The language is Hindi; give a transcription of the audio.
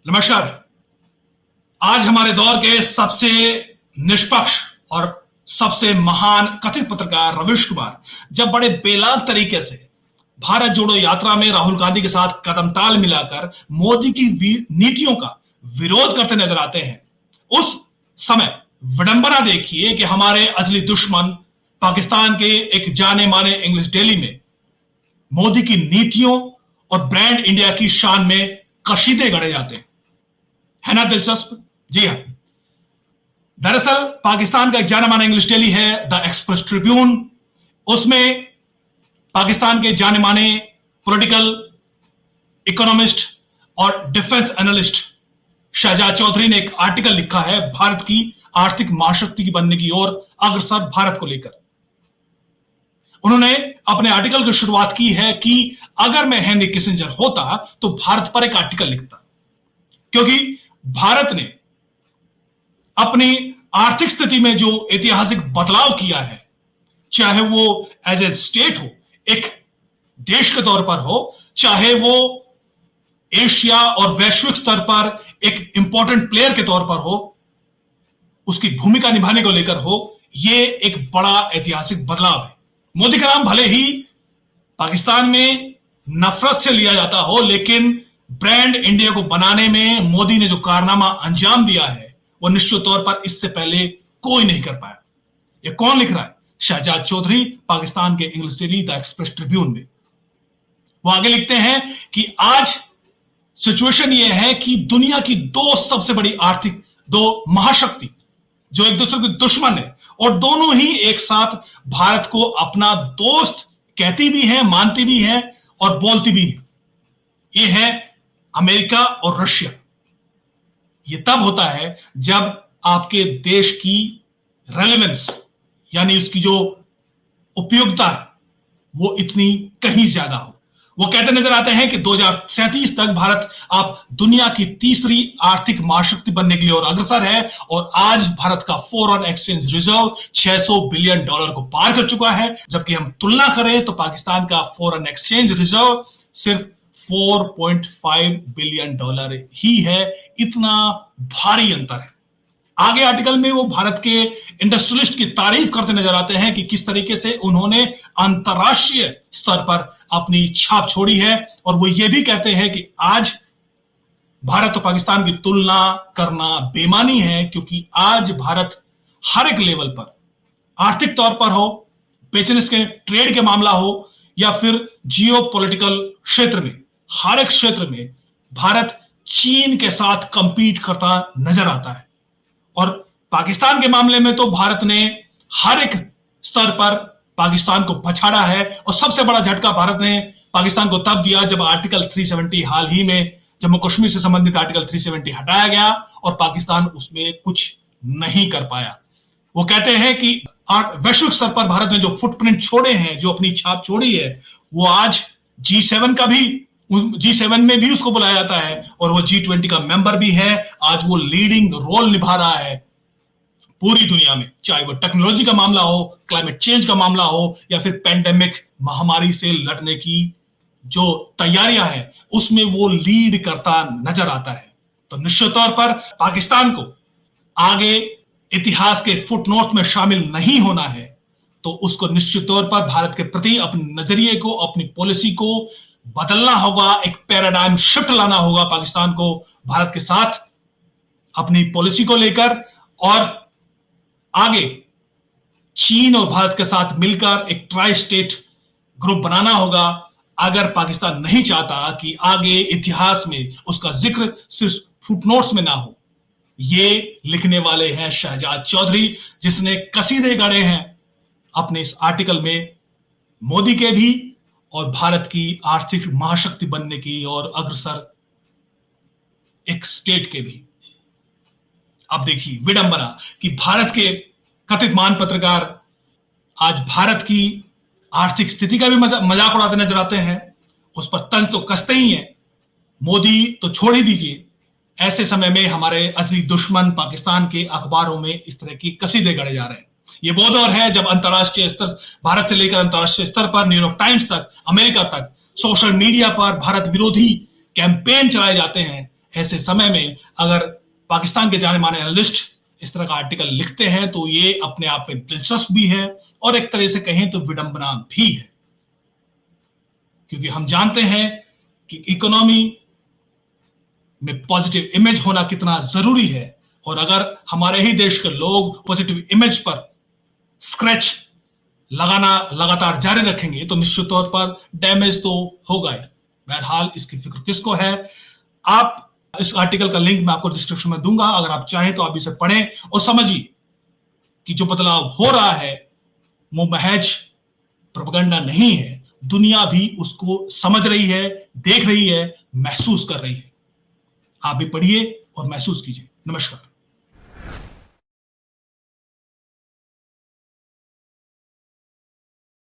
नमस्कार। आज हमारे दौर के सबसे निष्पक्ष और सबसे महान कथित पत्रकार रवीश कुमार जब बड़े बेलाग तरीके से भारत जोड़ो यात्रा में राहुल गांधी के साथ कदम ताल मिलाकर मोदी की नीतियों का विरोध करते नजर आते हैं, उस समय विडंबना देखिए कि हमारे असली दुश्मन पाकिस्तान के एक जाने माने इंग्लिश डेली में मोदी की नीतियों और ब्रांड इंडिया की शान में कशीदे गढ़े जाते हैं। है ना दिलचस्प? जी हां। दरअसल पाकिस्तान का एक जाना माना इंग्लिश डेली है द एक्सप्रेस ट्रिब्यून। उसमें पाकिस्तान के जाने माने पॉलिटिकल इकोनॉमिस्ट और डिफेंस एनालिस्ट शहजाद चौधरी ने एक आर्टिकल लिखा है भारत की आर्थिक महाशक्ति की बनने की ओर अग्रसर भारत को लेकर। उन्होंने अपने आर्टिकल की शुरुआत की है कि अगर मैं हेनरी किसिंजर होता तो भारत पर एक आर्टिकल लिखता, क्योंकि भारत ने अपनी आर्थिक स्थिति में जो ऐतिहासिक बदलाव किया है, चाहे वो एज ए स्टेट हो, एक देश के तौर पर हो, चाहे वो एशिया और वैश्विक स्तर पर एक इंपॉर्टेंट प्लेयर के तौर पर हो, उसकी भूमिका निभाने को लेकर हो, यह एक बड़ा ऐतिहासिक बदलाव है। मोदी का नाम भले ही पाकिस्तान में नफरत से लिया जाता हो, लेकिन ब्रांड इंडिया को बनाने में मोदी ने जो कारनामा अंजाम दिया है वो निश्चित तौर पर इससे पहले कोई नहीं कर पाया। ये कौन लिख रहा है? शहजाद चौधरी, पाकिस्तान के English daily the express Tribune में। वो आगे लिखते हैं कि आज सिचुएशन ये है कि दुनिया की सबसे बड़ी आर्थिक दो महाशक्ति जो एक दूसरे के दुश्मन है और दोनों ही एक साथ भारत को अपना दोस्त कहती भी हैं, मानती भी हैं और बोलती भी हैं। ये है अमेरिका और रशिया। ये तब होता है जब आपके देश की रेलेवेंस यानी उसकी जो उपयोगिता है वो इतनी कहीं ज्यादा हो। वो कहते नजर आते हैं कि 2037 तक भारत आप दुनिया की तीसरी आर्थिक महाशक्ति बनने के लिए और अग्रसर है, और आज भारत का फॉरेन एक्सचेंज रिजर्व $600 बिलियन को पार कर चुका है, जबकि हम तुलना करें तो पाकिस्तान का फॉरेन एक्सचेंज रिजर्व सिर्फ $4.5 बिलियन ही है। इतना भारी अंतर है। आगे आर्टिकल में वो भारत के इंडस्ट्रियलिस्ट की तारीफ करते नजर आते हैं कि किस तरीके से उन्होंने अंतरराष्ट्रीय स्तर पर अपनी छाप छोड़ी है, और वो ये भी कहते हैं कि आज भारत और पाकिस्तान की तुलना करना बेमानी है, क्योंकि आज भारत हर एक लेवल पर, आर्थिक तौर पर हो, बिजनेस के ट्रेड के मामला हो, या फिर जियो पॉलिटिकल क्षेत्र में, हर एक क्षेत्र में भारत चीन के साथ कंपीट करता नजर आता है। और पाकिस्तान के मामले में तो भारत ने हर एक स्तर पर पाकिस्तान को पछाड़ा है, और सबसे बड़ा झटका भारत ने पाकिस्तान को तब दिया जब आर्टिकल 370 हाल ही में जम्मू कश्मीर से संबंधित आर्टिकल 370 हटाया गया और पाकिस्तान उसमें कुछ नहीं कर पाया। वो कहते हैं कि वैश्विक स्तर पर भारत ने जो फुटप्रिंट छोड़े हैं, जो अपनी छाप छोड़ी है, वो आज G7 में भी उसको बुलाया जाता है, और वो G20 का मेंबर भी है। आज वो लीडिंग रोल निभा रहा है पूरी दुनिया में, चाहे वो टेक्नोलॉजी का मामला हो, क्लाइमेट चेंज का मामला हो, या फिर पेंडेमिक महामारी से लड़ने की जो तैयारियां हैं उसमें वो लीड करता नजर आता है। तो निश्चित तौर पर पाकिस्तान को आगे इतिहास के फुटनोट में शामिल नहीं होना है, तो उसको निश्चित तौर पर भारत के प्रति अपने नजरिए को, अपनी पॉलिसी को बदलना होगा। एक पैराडाइम शिफ्ट लाना होगा पाकिस्तान को भारत के साथ अपनी पॉलिसी को लेकर, और आगे चीन और भारत के साथ मिलकर एक ट्राई स्टेट ग्रुप बनाना होगा, अगर पाकिस्तान नहीं चाहता कि आगे इतिहास में उसका जिक्र सिर्फ फुटनोट्स में ना हो। ये लिखने वाले हैं शहजाद चौधरी, जिसने कसीदे गढ़े हैं अपने इस आर्टिकल में मोदी के भी और भारत की आर्थिक महाशक्ति बनने की और अग्रसर एक स्टेट के भी। अब देखिए विडंबना कि भारत के कथित महान पत्रकार आज भारत की आर्थिक स्थिति का भी मजाक उड़ाते नजर आते हैं। उस पर तंज तो कसते ही हैं, मोदी तो छोड़ ही दीजिए। ऐसे समय में हमारे असली दुश्मन पाकिस्तान के अखबारों में इस तरह की कसीदे गढ़े जा रहे हैं। ये वो दौर है जब अंतरराष्ट्रीय स्तर, भारत से लेकर अंतरराष्ट्रीय स्तर पर, न्यूयॉर्क टाइम्स तक, अमेरिका तक सोशल मीडिया पर भारत विरोधी कैंपेन चलाए जाते हैं। ऐसे समय में अगर पाकिस्तान के जाने माने एनालिस्ट इस तरह का आर्टिकल लिखते हैं तो ये अपने आप में दिलचस्प भी है और एक तरह से कहें तो विडंबना भी है, क्योंकि हम जानते हैं कि इकोनॉमी में पॉजिटिव इमेज होना कितना जरूरी है, और अगर हमारे ही देश के लोग पॉजिटिव इमेज पर स्क्रैच लगाना लगातार जारी रखेंगे तो निश्चित तौर पर डैमेज तो होगा ही। बहरहाल इसकी फिक्र किसको है। आप इस आर्टिकल का लिंक मैं आपको डिस्क्रिप्शन में दूंगा, अगर आप चाहें तो आप इसे पढ़ें और समझिए कि जो बदलाव हो रहा है वो महज प्रोपेगेंडा नहीं है, दुनिया भी उसको समझ रही है, देख रही है, महसूस कर रही है। आप भी पढ़िए और महसूस कीजिए। नमस्कार।